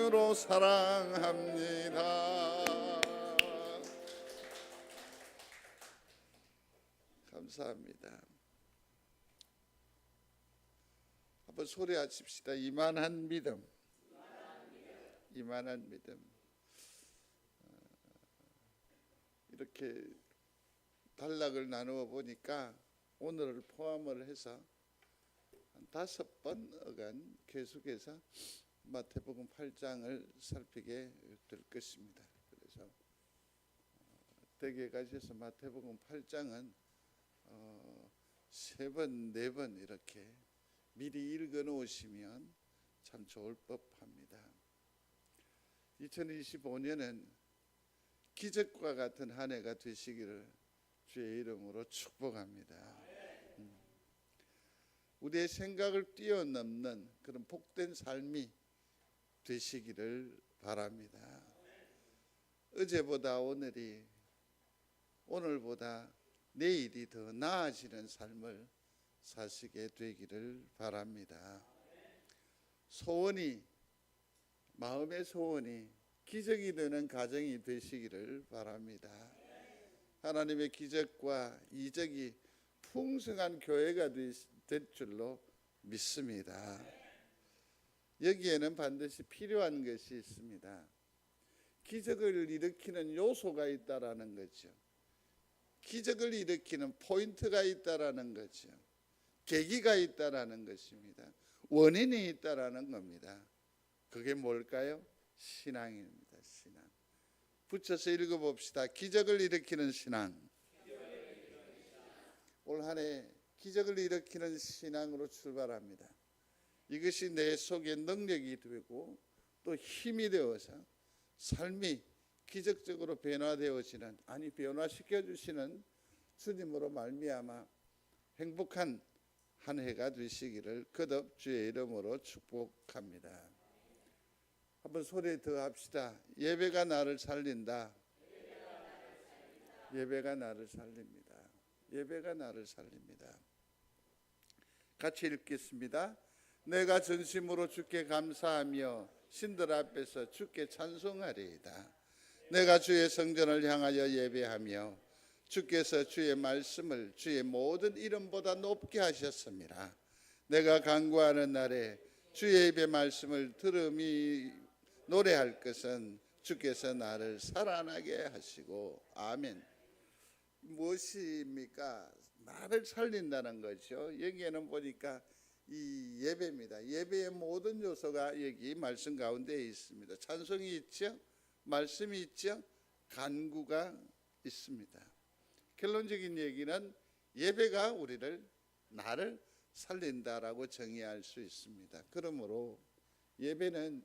마음으로 사랑합니다. 감사합니다. 한번 소리하십시다. 이만한 믿음. 이만한 믿음. 이렇게 단락을 나누어 보니까 오늘을 포함을 해서 한 5번 어간 계속해서 마태복음 8장을 살피게 될 것입니다. 그래서 댁에 가셔서 마태복음 8장은 3번, 4번 이렇게 미리 읽어 놓으시면 참 좋을 법합니다. 2025년은 기적과 같은 한 해가 되시기를 주의 이름으로 축복합니다. 우리의 생각을 뛰어넘는 그런 복된 삶이 되시기를 바랍니다. 어제보다 오늘이, 오늘보다 내일이 더 나아지는 삶을 사시게 되기를 바랍니다. 소원이, 마음의 소원이 기적이 되는 가정이 되시기를 바랍니다. 하나님의 기적과 이적이 풍성한 교회가 될 줄로 믿습니다. 여기에는 반드시 필요한 것이 있습니다. 기적을 일으키는 요소가 있다라는 거죠. 기적을 일으키는 포인트가 있다라는 거죠. 계기가 있다라는 것입니다. 원인이 있다라는 겁니다. 그게 뭘까요? 신앙입니다. 신앙. 붙여서 읽어봅시다. 기적을 일으키는 신앙. 올 한 해 기적을 일으키는 신앙으로 출발합니다. 이것이 내 속에 능력이 되고 또 힘이 되어서 삶이 기적적으로 변화되어지는, 아니 변화시켜 주시는 주님으로 말미암아 행복한 한 해가 되시기를 거듭 주의 이름으로 축복합니다. 한번 소리 더 합시다. 예배가 나를 살린다. 예배가 나를 살립니다. 예배가 나를 살립니다. 같이 읽겠습니다. 내가 전심으로 주께 감사하며 신들 앞에서 주께 찬송하리이다. 내가 주의 성전을 향하여 예배하며 주께서 주의 말씀을 주의 모든 이름보다 높게 하셨습니다. 내가 간구하는 날에 주의 입의 말씀을 들음이 노래할 것은 주께서 나를 살아나게 하시고. 아멘. 무엇입니까? 나를 살린다는 거죠. 여기에는 보니까 이 예배입니다. 예배의 모든 요소가 여기 말씀 가운데 있습니다. 찬송이 있죠, 말씀이 있죠, 간구가 있습니다. 결론적인 얘기는 예배가 나를 살린다라고 정의할 수 있습니다. 그러므로 예배는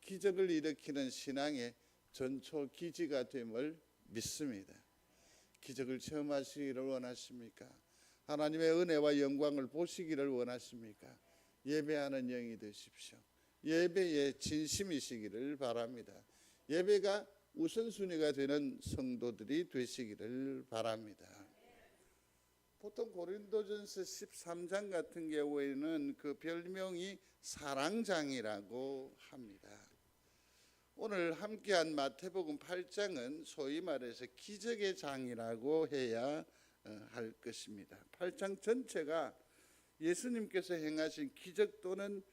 기적을 일으키는 신앙의 전초 기지가 됨을 믿습니다. 기적을 체험하시기를 원하십니까? 하나님의 은혜와 영광을 보시기를 원하십니까? 예배하는 영이 되십시오. 예배의 진심이시기를 바랍니다. 예배가 우선순위가 되는 성도들이 되시기를 바랍니다. 보통 고린도전서 13장 같은 경우에는 그 별명이 사랑장이라고 합니다. 오늘 함께한 마태복음 8장은 소위 말해서 기적의 장이라고 해야 할 것입니다. 8장 전체가 예수님께서 행하신 기적 또는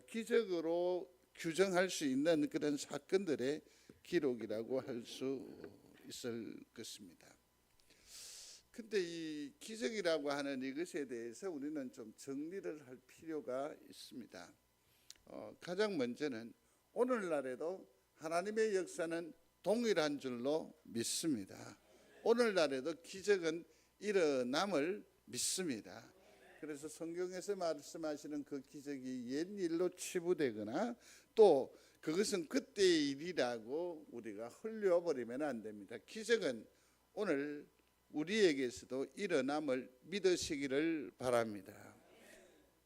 기적으로 규정할 수 있는 그런 사건들의 기록이라고 할 수 있을 것입니다. 근데 이 기적이라고 하는 이것에 대해서 우리는 좀 정리를 할 필요가 있습니다. 가장 먼저는 오늘날에도 하나님의 역사는 동일한 줄로 믿습니다. 오늘날에도 기적은 일어남을 믿습니다. 그래서 성경에서 말씀하시는 그 기적이 옛 일로 치부되거나 또 그것은 그때의 일이라고 우리가 흘려버리면 안 됩니다. 기적은 오늘 우리에게서도 일어남을 믿으시기를 바랍니다.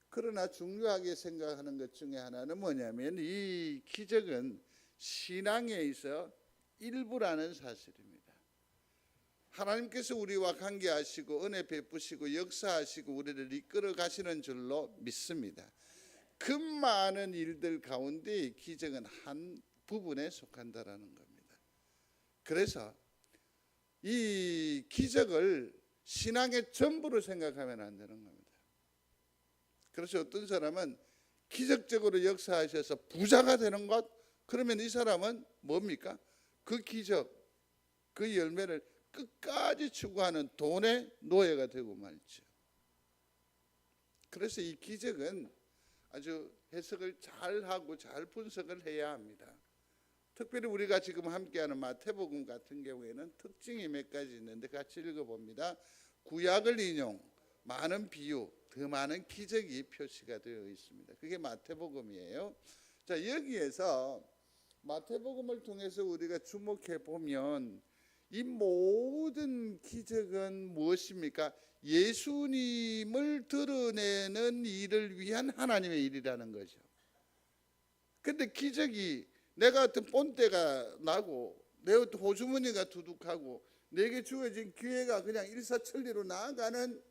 그러나 중요하게 생각하는 것 중에 하나는 뭐냐면 이 기적은 신앙에 있어 일부라는 사실입니다. 하나님께서 우리와 관계하시고 은혜 베푸시고 역사하시고 우리를 이끌어 가시는 줄로 믿습니다. 그 많은 일들 가운데 기적은 한 부분에 속한다라는 겁니다. 그래서 이 기적을 신앙의 전부로 생각하면 안 되는 겁니다. 그래서 어떤 사람은 기적적으로 역사하셔서 부자가 되는 것, 그러면 이 사람은 뭡니까? 그 기적, 그 열매를 끝까지 추구하는 돈의 노예가 되고 말죠. 그래서 이 기적은 아주 해석을 잘하고 잘 분석을 해야 합니다. 특별히 우리가 지금 함께하는 마태복음 같은 경우에는 특징이 몇 가지 있는데 같이 읽어봅니다. 구약을 인용, 많은 비유, 더 많은 기적이 표시가 되어 있습니다. 그게 마태복음이에요. 자, 여기에서 마태복음을 통해서 우리가 주목해 보면 이 모든 기적은 무엇입니까? 예수님을 드러내는 일을 위한 하나님의 일이라는 거죠. 근데 기적이 내가 어떤 본때가 나고 내 어떤 호주머니가 두둑하고 내게 주어진 기회가 그냥 일사천리로 나아가는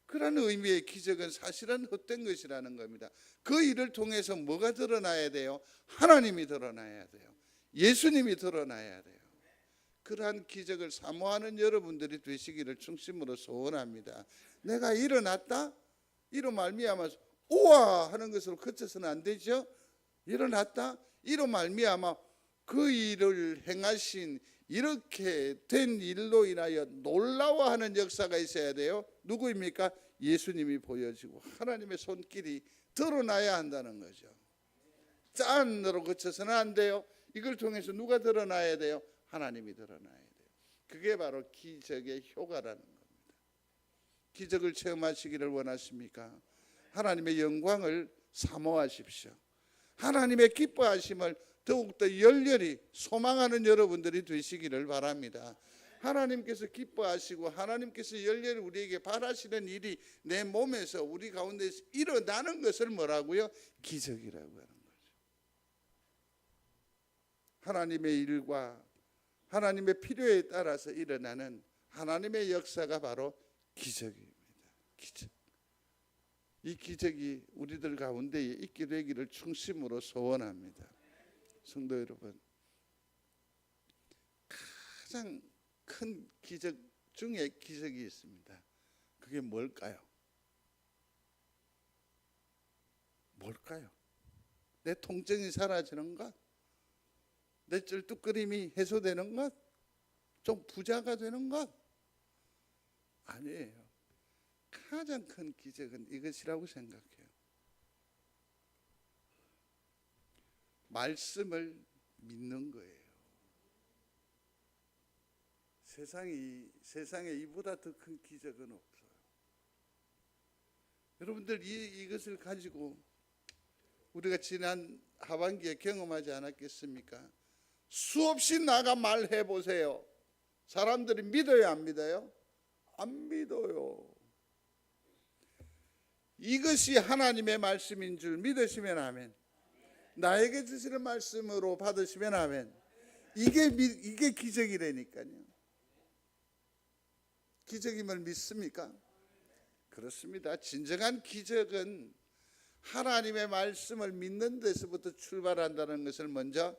그런 의미의 기적은 사실은 헛된 것이라는 겁니다. 그 일을 통해서 뭐가 드러나야 돼요? 하나님이 드러나야 돼요. 예수님이 드러나야 돼요. 그러한 기적을 사모하는 여러분들이 되시기를 중심으로 소원합니다. 내가 일어났다? 이로 말미암아 우와 하는 것으로 그쳐서는 안 되죠. 일어났다? 이로 말미암아 그 일을 행하신 이렇게 된 일로 인하여 놀라워하는 역사가 있어야 돼요. 누구입니까? 예수님이 보여지고 하나님의 손길이 드러나야 한다는 거죠. 짠으로 그쳐서는 안 돼요. 이걸 통해서 누가 드러나야 돼요? 하나님이 드러나야 돼요. 그게 바로 기적의 효과라는 겁니다. 기적을 체험하시기를 원하십니까? 하나님의 영광을 사모하십시오. 하나님의 기뻐하심을 더욱더 열렬히 소망하는 여러분들이 되시기를 바랍니다. 하나님께서 기뻐하시고 하나님께서 열렬히 우리에게 바라시는 일이 내 몸에서 우리 가운데서 일어나는 것을 뭐라고요? 기적이라고 하는 거죠. 하나님의 일과 하나님의 필요에 따라서 일어나는 하나님의 역사가 바로 기적입니다. 기적. 이 기적이 우리들 가운데 있게 되기를 중심으로 소원합니다. 성도 여러분, 가장 큰 기적 중에 기적이 있습니다. 그게 뭘까요? 뭘까요? 내 통증이 사라지는 것? 내 쩔뚝거림이 해소되는 것? 좀 부자가 되는 것? 아니에요. 가장 큰 기적은 이것이라고 생각해요. 말씀을 믿는 거예요. 세상에 이보다 더 큰 기적은 없어요. 여러분들 이것을 가지고 우리가 지난 하반기에 경험하지 않았겠습니까? 수없이 나가 말해 보세요. 사람들이 믿어요, 안 믿어요? 안 믿어요. 이것이 하나님의 말씀인 줄 믿으시면 아멘. 나에게 주시는 말씀으로 받으시면 아멘. 이게 기적이라니까요. 기적임을 믿습니까? 그렇습니다. 진정한 기적은 하나님의 말씀을 믿는 데서부터 출발한다는 것을 먼저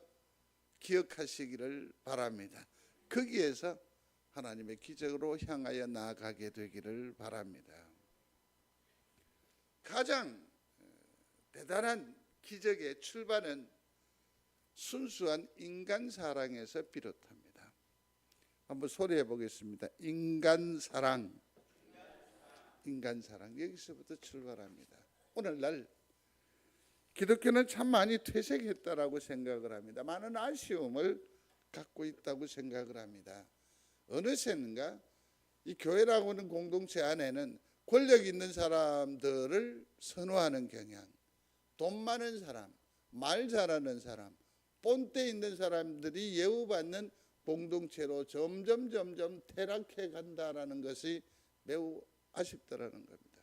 기억하시기를 바랍니다. 거기에서 하나님의 기적으로 향하여 나아가게 되기를 바랍니다. 가장 대단한 기적의 출발은 순수한 인간 사랑에서 비롯합니다. 한번 소리해 보겠습니다. 인간 사랑. 인간 사랑. 여기서부터 출발합니다. 오늘날 기독교는 참 많이 퇴색했다라고 생각을 합니다. 많은 아쉬움을 갖고 있다고 생각을 합니다. 어느샌가 이 교회라고 하는 공동체 안에는 권력 있는 사람들을 선호하는 경향, 돈 많은 사람, 말 잘하는 사람, 본때 있는 사람들이 예우받는 공동체로 점점 퇴락해 간다라는 것이 매우 아쉽다라는 겁니다.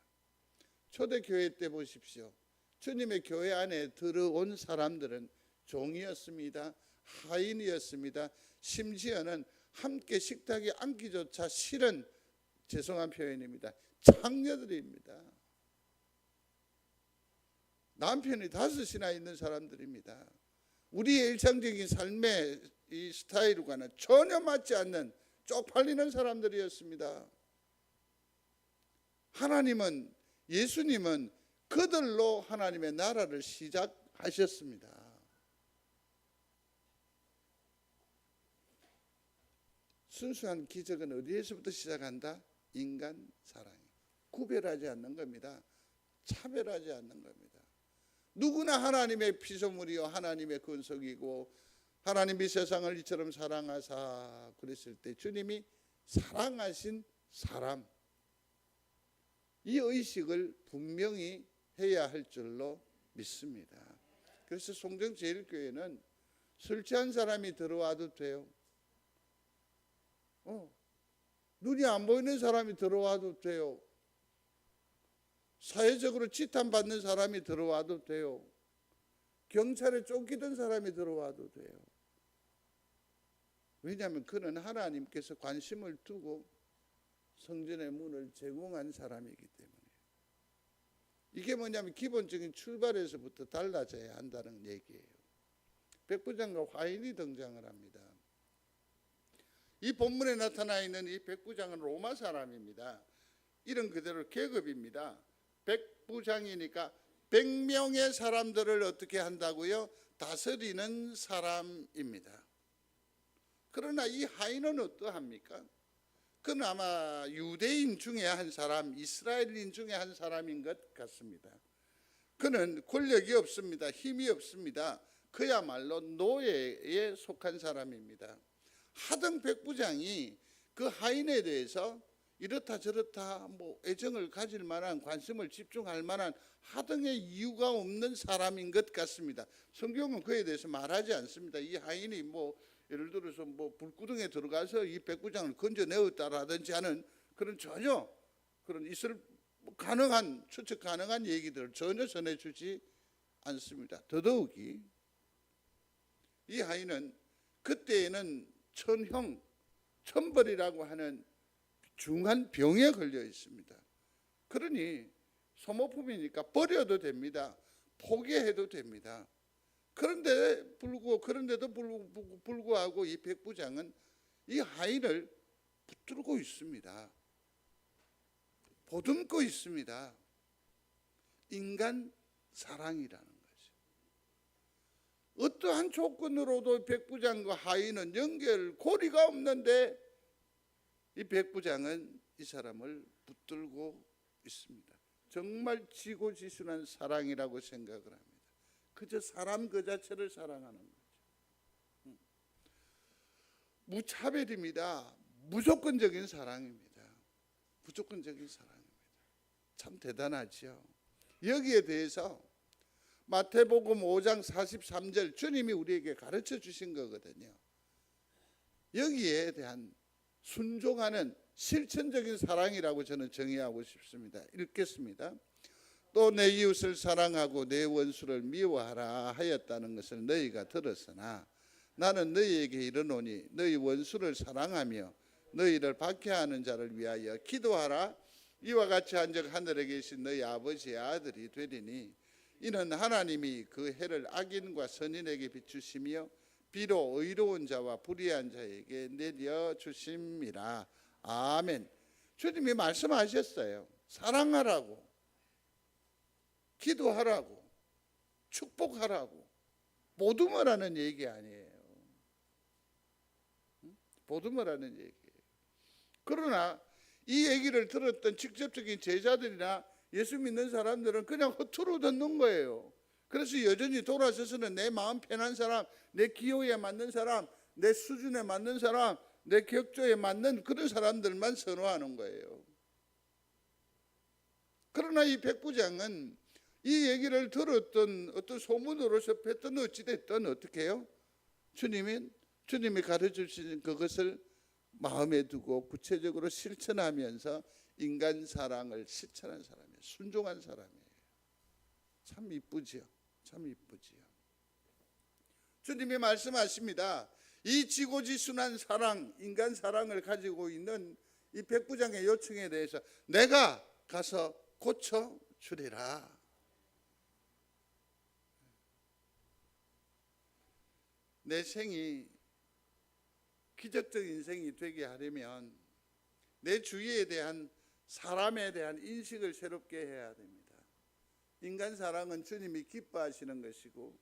초대교회 때 보십시오. 주님의 교회 안에 들어온 사람들은 종이었습니다. 하인이었습니다. 심지어는 함께 식탁에 앉기조차 싫은, 죄송한 표현입니다, 창녀들입니다. 남편이 5이나 있는 사람들입니다. 우리의 일상적인 삶의 이 스타일과는 전혀 맞지 않는 쪽팔리는 사람들이었습니다. 하나님은, 예수님은 그들로 하나님의 나라를 시작하셨습니다. 순수한 기적은 어디에서부터 시작한다? 인간 사랑. 구별하지 않는 겁니다. 차별하지 않는 겁니다. 누구나 하나님의 피조물이요 하나님의 권속이고 하나님이 세상을 이처럼 사랑하사 그랬을 때 주님이 사랑하신 사람, 이 의식을 분명히 해야 할 줄로 믿습니다. 그래서 송정제일교회는 술 취한 사람이 들어와도 돼요. 눈이 안 보이는 사람이 들어와도 돼요. 사회적으로 지탄받는 사람이 들어와도 돼요. 경찰에 쫓기던 사람이 들어와도 돼요. 왜냐하면 그는 하나님께서 관심을 두고 성전의 문을 제공한 사람이기 때문에. 이게 뭐냐면 기본적인 출발에서부터 달라져야 한다는 얘기예요. 백부장과 화인이 등장을 합니다. 이 본문에 나타나 있는 이 백부장은 로마 사람입니다. 이름 그대로 계급입니다. 백부장이니까 100명의 사람들을 어떻게 한다고요? 다스리는 사람입니다. 그러나 이 하인은 어떠합니까? 그는 아마 유대인 중에 한 사람, 이스라엘인 중에 한 사람인 것 같습니다. 그는 권력이 없습니다. 힘이 없습니다. 그야말로 노예에 속한 사람입니다. 하등 백부장이 그 하인에 대해서 이렇다 저렇다 애정을 가질 만한, 관심을 집중할 만한 하등의 이유가 없는 사람인 것 같습니다. 성경은 그에 대해서 말하지 않습니다. 이 하인이 예를 들어서 불구덩이에 들어가서 이 백부장을 건져내었다라든지 하는 그런 전혀 그런 있을 가능한, 추측 가능한 얘기들을 전혀 전해주지 않습니다. 더더욱이 이 하인은 그때에는 천벌이라고 하는 중한 병에 걸려 있습니다. 그러니 소모품이니까 버려도 됩니다. 포기해도 됩니다. 그런데도 불구하고 이 백부장은 이 하인을 붙들고 있습니다. 보듬고 있습니다. 인간 사랑이라는 거죠. 어떠한 조건으로도 백부장과 하인은 연결고리가 없는데 이 백부장은 이 사람을 붙들고 있습니다. 정말 지고지순한 사랑이라고 생각을 합니다. 그저 사람 그 자체를 사랑하는 거죠. 무차별입니다. 무조건적인 사랑입니다. 무조건적인 사랑입니다. 참 대단하죠. 여기에 대해서 마태복음 5장 43절 주님이 우리에게 가르쳐 주신 거거든요. 여기에 대한 순종하는 실천적인 사랑이라고 저는 정의하고 싶습니다. 읽겠습니다. 또 내 이웃을 사랑하고 내 원수를 미워하라 하였다는 것을 너희가 들었으나 나는 너희에게 이르노니 너희 원수를 사랑하며 너희를 박해하는 자를 위하여 기도하라. 이와 같이 한즉 하늘에 계신 너희 아버지의 아들이 되리니 이는 하나님이 그 해를 악인과 선인에게 비추시며 비로 의로운 자와 불의한 자에게 내려주심이라. 아멘. 주님이 말씀하셨어요. 사랑하라고, 기도하라고, 축복하라고. 보듬으라는 얘기 아니에요. 보듬으라는 얘기예요. 그러나 이 얘기를 들었던 직접적인 제자들이나 예수 믿는 사람들은 그냥 허투루 듣는 거예요. 그래서 여전히 돌아서서는 내 마음 편한 사람, 내 기호에 맞는 사람, 내 수준에 맞는 사람, 내 격조에 맞는 그런 사람들만 선호하는 거예요. 그러나 이 백부장은 이 얘기를 들었던 어떤 소문으로서 뱉던 어찌됐든 어떻게 해요? 주님이 가르쳐 주신 그것을 마음에 두고 구체적으로 실천하면서 인간 사랑을 실천한 사람이에요. 순종한 사람이에요. 참 이쁘지요. 참 이쁘지요. 주님이 말씀하십니다. 이 지고지순한 사랑, 인간 사랑을 가지고 있는 이 백부장의 요청에 대해서 내가 가서 고쳐 주리라. 내 생이 기적적 인생이 되게 하려면 내 주위에 대한 사람에 대한 인식을 새롭게 해야 됩니다. 인간 사랑은 주님이 기뻐하시는 것이고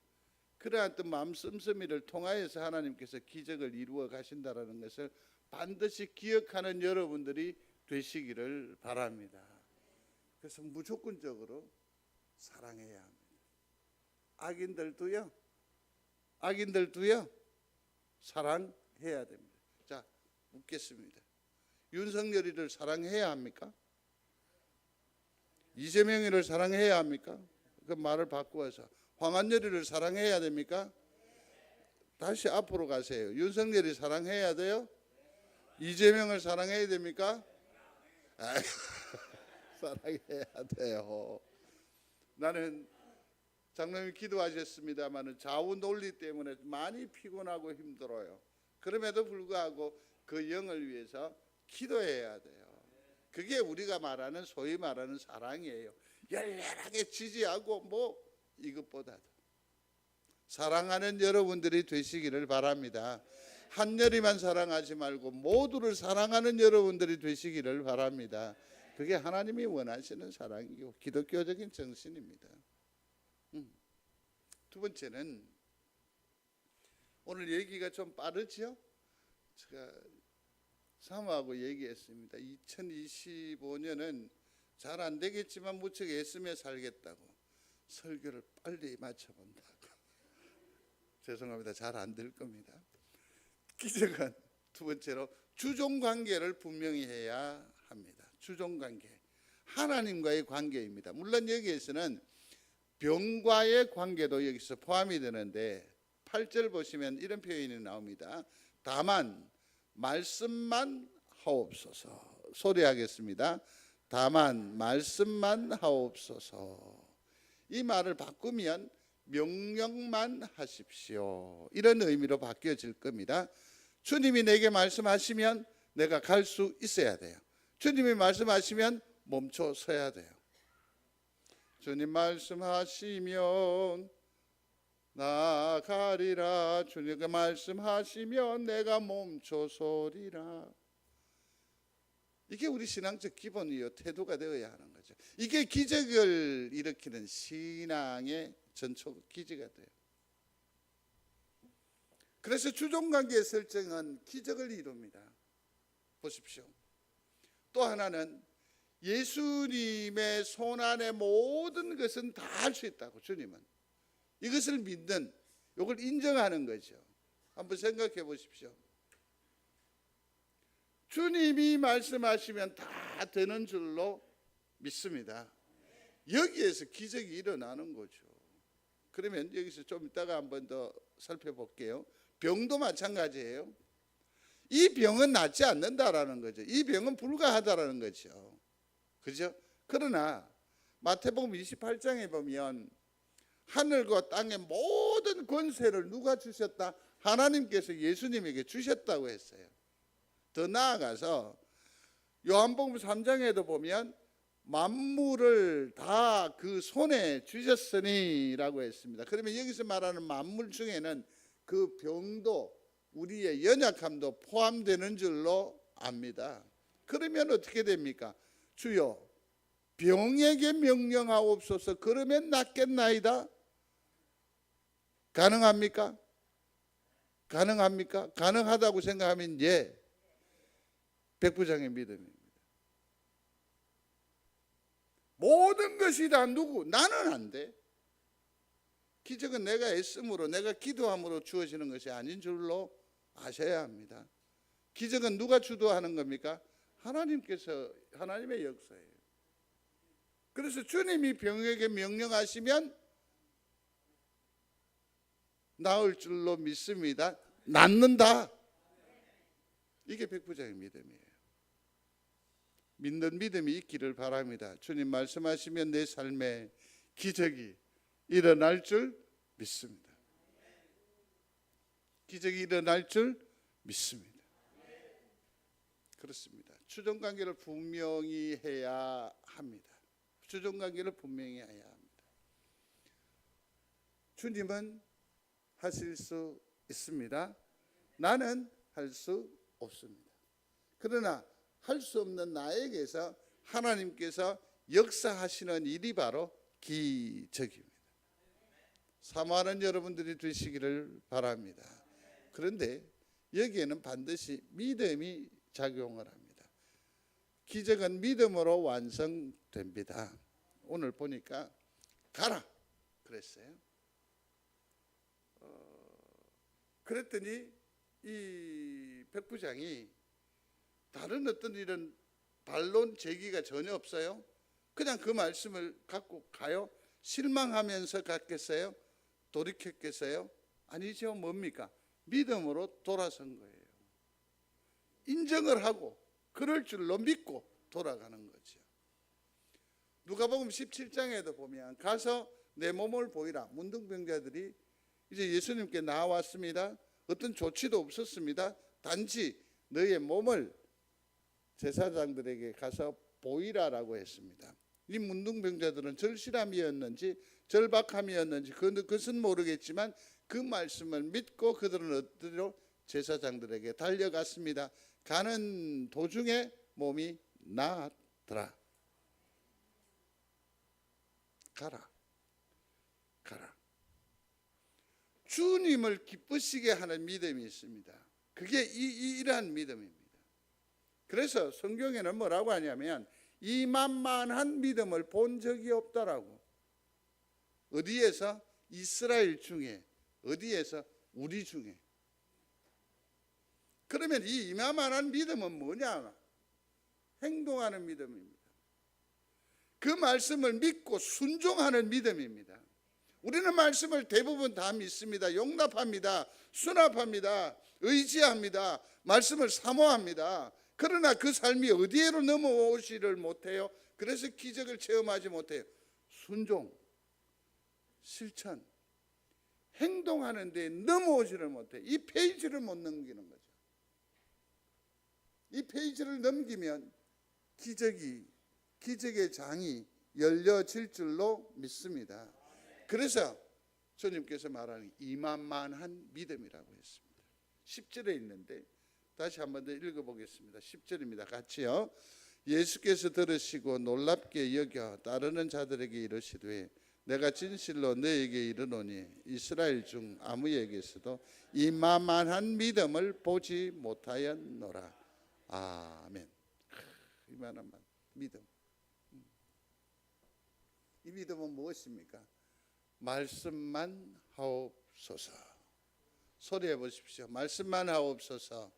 그러한 또 마음 씀씀이를 통하여서 하나님께서 기적을 이루어 가신다라는 것을 반드시 기억하는 여러분들이 되시기를 바랍니다. 그래서 무조건적으로 사랑해야 합니다. 악인들도요 사랑해야 됩니다. 자, 묻겠습니다. 윤석열이를 사랑해야 합니까? 이재명이를 사랑해야 합니까? 그 말을 바꾸어서 황한열이를 사랑해야 됩니까? 다시 앞으로 가세요. 윤석열이 사랑해야 돼요? 이재명을 사랑해야 됩니까? 사랑해야 돼요. 나는 장로님 기도하셨습니다만 좌우 논리 때문에 많이 피곤하고 힘들어요. 그럼에도 불구하고 그 영을 위해서 기도해야 돼요. 그게 우리가 말하는 소위 말하는 사랑이에요. 열렬하게 지지하고 뭐 이것보다도 사랑하는 여러분들이 되시기를 바랍니다. 한열이만 사랑하지 말고 모두를 사랑하는 여러분들이 되시기를 바랍니다. 그게 하나님이 원하시는 사랑이고 기독교적인 정신입니다. 두 번째는 오늘 얘기가 좀 빠르죠? 제가 사모하고 얘기했습니다. 2025년은 잘 안 되겠지만 무척 애쓰며 살겠다고 설교를 빨리 마쳐본다고. 죄송합니다. 잘 안 될 겁니다. 기적은 두 번째로 주종관계를 분명히 해야 합니다. 주종관계, 하나님과의 관계입니다. 물론 여기에서는 병과의 관계도 여기서 포함이 되는데 8절 보시면 이런 표현이 나옵니다. 다만 말씀만 하옵소서. 소리하겠습니다. 다만 말씀만 하옵소서. 이 말을 바꾸면 명령만 하십시오. 이런 의미로 바뀌어질 겁니다. 주님이 내게 말씀하시면 내가 갈 수 있어야 돼요. 주님이 말씀하시면 멈춰 서야 돼요. 주님 말씀하시면 나가리라. 주님께 말씀하시면 내가 멈춰 서리라. 이게 우리 신앙적 기본이요 태도가 되어야 하는 거죠. 이게 기적을 일으키는 신앙의 전초 기지가 돼요. 그래서 주종관계의 설정은 기적을 이룹니다. 보십시오. 또 하나는 예수님의 손안에 모든 것은 다 할 수 있다고. 주님은 이것을 믿는, 이걸 인정하는 거죠. 한번 생각해 보십시오. 주님이 말씀하시면 다 되는 줄로 믿습니다. 여기에서 기적이 일어나는 거죠. 그러면 여기서 좀 이따가 한번 더 살펴볼게요. 병도 마찬가지예요. 이 병은 낫지 않는다라는 거죠. 이 병은 불가하다라는 거죠. 그죠? 그러나 마태복음 28장에 보면 하늘과 땅의 모든 권세를 누가 주셨다? 하나님께서 예수님에게 주셨다고 했어요. 더 나아가서 요한복음 3장에도 보면 만물을 다 그 손에 주셨으니라고 했습니다. 그러면 여기서 말하는 만물 중에는 그 병도 우리의 연약함도 포함되는 줄로 압니다. 그러면 어떻게 됩니까? 주여 병에게 명령하옵소서. 그러면 낫겠나이다. 가능합니까? 가능합니까? 가능하다고 생각하면 예, 백부장의 믿음입니다. 모든 것이 다 누구? 나는 안 돼. 기적은 내가 애씀으로, 내가 기도함으로 주어지는 것이 아닌 줄로 아셔야 합니다. 기적은 누가 주도하는 겁니까? 하나님께서, 하나님의 역사예요. 그래서 주님이 병에게 명령하시면 나을 줄로 믿습니다. 낫는다. 이게 백부장의 믿음이에요. 믿는 믿음이 있기를 바랍니다. 주님 말씀하시면 내 삶에 기적이 일어날 줄 믿습니다. 기적이 일어날 줄 믿습니다. 그렇습니다. 주종관계를 분명히 해야 합니다. 주종관계를 분명히 해야 합니다. 주님은 하실 수 있습니다. 나는 할 수 없습니다. 그러나 할 수 없는 나에게서 하나님께서 역사하시는 일이 바로 기적입니다. 사모하는 여러분들이 되시기를 바랍니다. 그런데 여기에는 반드시 믿음이 작용을 합니다. 기적은 믿음으로 완성됩니다. 오늘 보니까 가라 그랬어요. 그랬더니 이 백부장이 다른 어떤 이런 반론 제기가 전혀 없어요. 그냥 그 말씀을 갖고 가요. 실망하면서 갔겠어요? 돌이켰겠어요? 아니죠. 뭡니까? 믿음으로 돌아선 거예요. 인정을 하고 그럴 줄로 믿고 돌아가는 거죠. 누가복음 17장에도 보면 가서 내 몸을 보이라. 문둥병자들이 이제 예수님께 나왔습니다. 어떤 조치도 없었습니다. 단지 너의 몸을 제사장들에게 가서 보이라라고 했습니다. 이 문둥병자들은 절실함이었는지 절박함이었는지 그것은 모르겠지만 그 말씀을 믿고 그들은 어디로 제사장들에게 달려갔습니다. 가는 도중에 몸이 나았더라. 가라. 주님을 기쁘시게 하는 믿음이 있습니다. 그게 이러한 믿음입니다. 그래서 성경에는 뭐라고 하냐면 이만만한 믿음을 본 적이 없다라고. 어디에서? 이스라엘 중에. 어디에서? 우리 중에. 그러면 이 이만한 믿음은 뭐냐? 행동하는 믿음입니다. 그 말씀을 믿고 순종하는 믿음입니다. 우리는 말씀을 대부분 다 믿습니다. 용납합니다. 수납합니다. 의지합니다. 말씀을 사모합니다. 그러나 그 삶이 어디에로 넘어오지를 못해요. 그래서 기적을 체험하지 못해요. 순종, 실천, 행동하는 데 넘어오지를 못해요. 이 페이지를 못 넘기는 거죠. 이 페이지를 넘기면 기적의 장이 열려질 줄로 믿습니다. 그래서 주님께서 말하는 이만만한 믿음이라고 했습니다. 10절에 있는데 다시 한번 더 읽어보겠습니다. 10절입니다. 같이요. 예수께서 들으시고 놀랍게 여겨 따르는 자들에게 이르시되 내가 진실로 너에게 이르노니 이스라엘 중 아무에게서도 이만한 믿음을 보지 못하였노라. 아멘. 이만한 믿음. 이 믿음은 무엇입니까? 말씀만 하옵소서. 소리해 보십시오. 말씀만 하옵소서.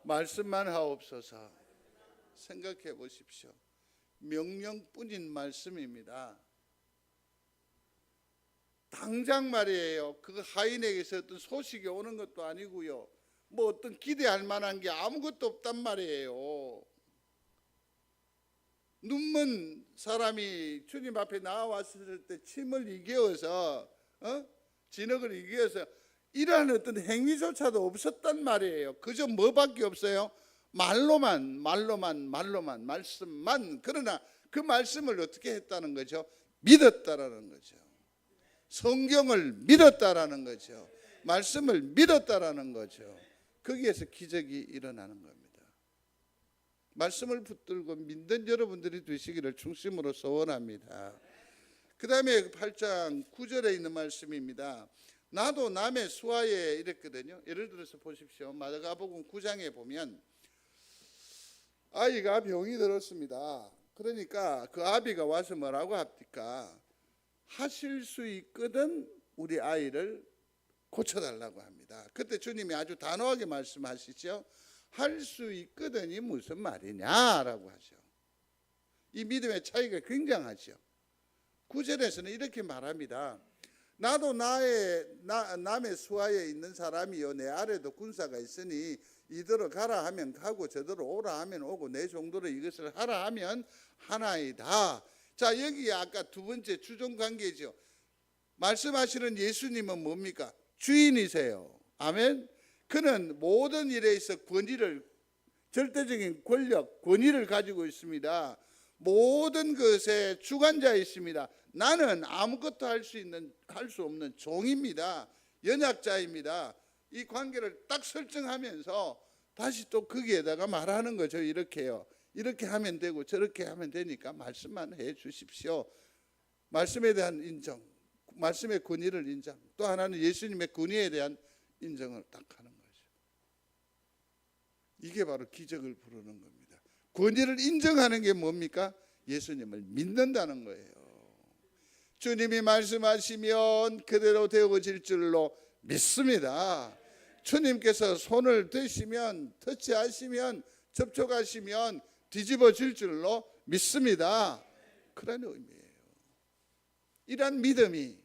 말씀만 하옵소서. 생각해 보십시오. 명령뿐인 말씀입니다. 당장 말이에요. 그 하인에게서 어떤 소식이 오는 것도 아니고요. 뭐 어떤 기대할 만한 게 아무것도 없단 말이에요. 눈먼 사람이 주님 앞에 나왔을 때 침을 이겨서 진흙을 이겨서 이러한 어떤 행위조차도 없었단 말이에요. 그저 뭐밖에 없어요? 말로만 말씀만. 그러나 그 말씀을 어떻게 했다는 거죠? 믿었다라는 거죠. 성경을 믿었다라는 거죠. 말씀을 믿었다라는 거죠. 거기에서 기적이 일어나는 겁니다. 말씀을 붙들고 믿는 여러분들이 되시기를 중심으로 소원합니다. 그 다음에 8장 9절에 있는 말씀입니다. 나도 남의 수하에 이랬거든요. 예를 들어서 보십시오. 마가복음 9장에 보면 아이가 병이 들었습니다. 그러니까 그 아비가 와서 뭐라고 합니까? 하실 수 있거든 우리 아이를 고쳐달라고 합니다. 그때 주님이 아주 단호하게 말씀하시죠. 할 수 있거든이 무슨 말이냐라고 하죠. 이 믿음의 차이가 굉장하죠. 9절에서는 이렇게 말합니다. 나도 남의 수하에 있는 사람이요 내 아래도 군사가 있으니 이대로 가라 하면 가고 저대로 오라 하면 오고 내 정도로 이것을 하라 하면 하나이다. 자, 여기 아까 두 번째 주종관계죠. 말씀하시는 예수님은 뭡니까? 주인이세요. 아멘. 그는 모든 일에 있어 절대적인 권력, 권위를 가지고 있습니다. 모든 것의 주관자이십니다. 나는 아무것도 할 수 없는 종입니다. 연약자입니다. 이 관계를 딱 설정하면서 다시 또 거기에다가 말하는 거죠. 이렇게요. 이렇게 하면 되고 저렇게 하면 되니까 말씀만 해 주십시오. 말씀에 대한 인정, 말씀의 권위를 인정, 또 하나는 예수님의 권위에 대한 인정을 딱 하는 거죠. 이게 바로 기적을 부르는 겁니다. 권위를 인정하는 게 뭡니까? 예수님을 믿는다는 거예요. 주님이 말씀하시면 그대로 되어질 줄로 믿습니다. 주님께서 손을 대시면, 터치하시면, 접촉하시면 뒤집어질 줄로 믿습니다. 그런 의미예요. 이러한 믿음이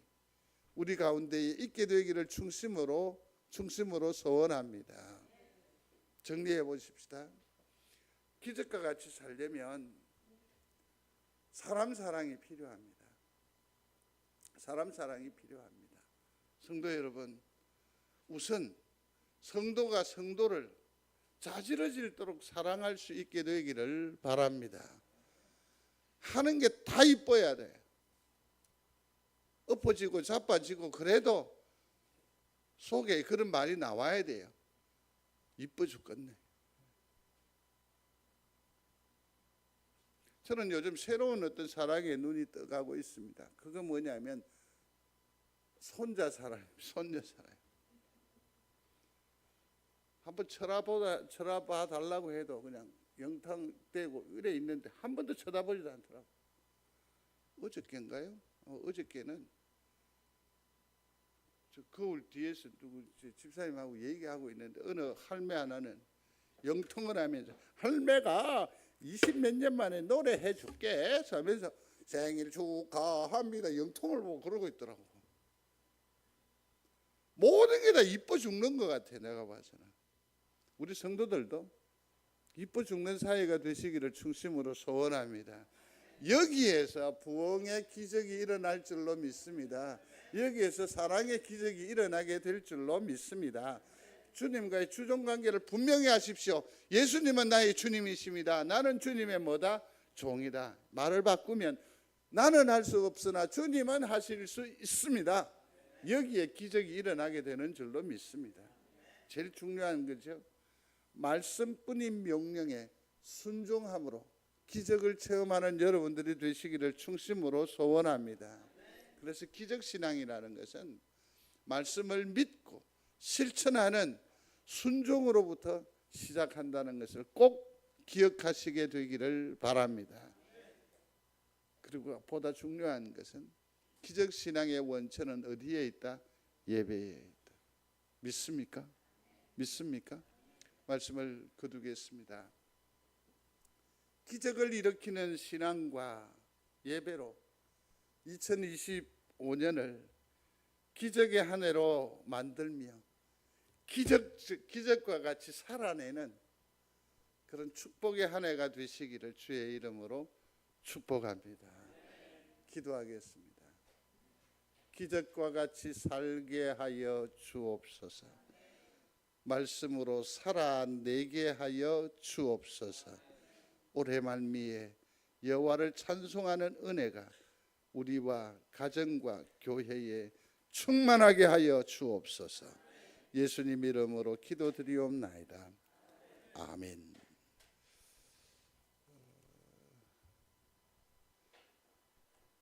우리 가운데 있게 되기를 중심으로 소원합니다. 정리해 보십시다. 기적과 같이 살려면 사람 사랑이 필요합니다. 사람 사랑이 필요합니다. 성도 여러분, 우선 성도가 성도를 자지러지도록 사랑할 수 있게 되기를 바랍니다. 하는 게 다 이뻐야 돼. 엎어지고 자빠지고 그래도 속에 그런 말이 나와야 돼요. 이뻐 죽겠네. 저는 요즘 새로운 어떤 사랑에 눈이 떠가고 있습니다. 그거 뭐냐면 손자 사랑, 손녀 사랑. 한번 쳐다봐 달라고 해도 그냥 영탕되고 이래 있는데 한 번도 쳐다보지도 않더라고. 어저께인가요? 어저께는 저 거울 뒤에서 누구 집사님하고 얘기하고 있는데 어느 할매 하나는 영통을 하면서 할매가 20몇 년 만에 노래해 줄게 하면서 생일 축하합니다 영통을 보고 그러고 있더라고. 모든 게 다 이뻐 죽는 것 같아. 내가 봐서는 우리 성도들도 이뻐 죽는 사회가 되시기를 중심으로 소원합니다. 여기에서 부흥의 기적이 일어날 줄로 믿습니다. 여기에서 사랑의 기적이 일어나게 될 줄로 믿습니다. 주님과의 주종관계를 분명히 하십시오. 예수님은 나의 주님이십니다. 나는 주님의 뭐다? 종이다. 말을 바꾸면 나는 할 수 없으나 주님은 하실 수 있습니다. 여기에 기적이 일어나게 되는 줄로 믿습니다. 제일 중요한 거죠. 말씀뿐인 명령에 순종함으로 기적을 체험하는 여러분들이 되시기를 충심으로 소원합니다. 그래서 기적신앙이라는 것은 말씀을 믿고 실천하는 순종으로부터 시작한다는 것을 꼭 기억하시게 되기를 바랍니다. 그리고 보다 중요한 것은 기적신앙의 원천은 어디에 있다? 예배에 있다. 믿습니까? 믿습니까? 말씀을 거두겠습니다. 기적을 일으키는 신앙과 예배로 2025년을 기적의 한 해로 만들며 기적과 같이 살아내는 그런 축복의 한 해가 되시기를 주의 이름으로 축복합니다. 기도하겠습니다. 기적과 같이 살게 하여 주옵소서. 말씀으로 살아내게 하여 주옵소서. 올해 말미에 여호와를 찬송하는 은혜가 우리와 가정과 교회에 충만하게 하여 주옵소서. 예수님 이름으로 기도드리옵나이다. 아멘.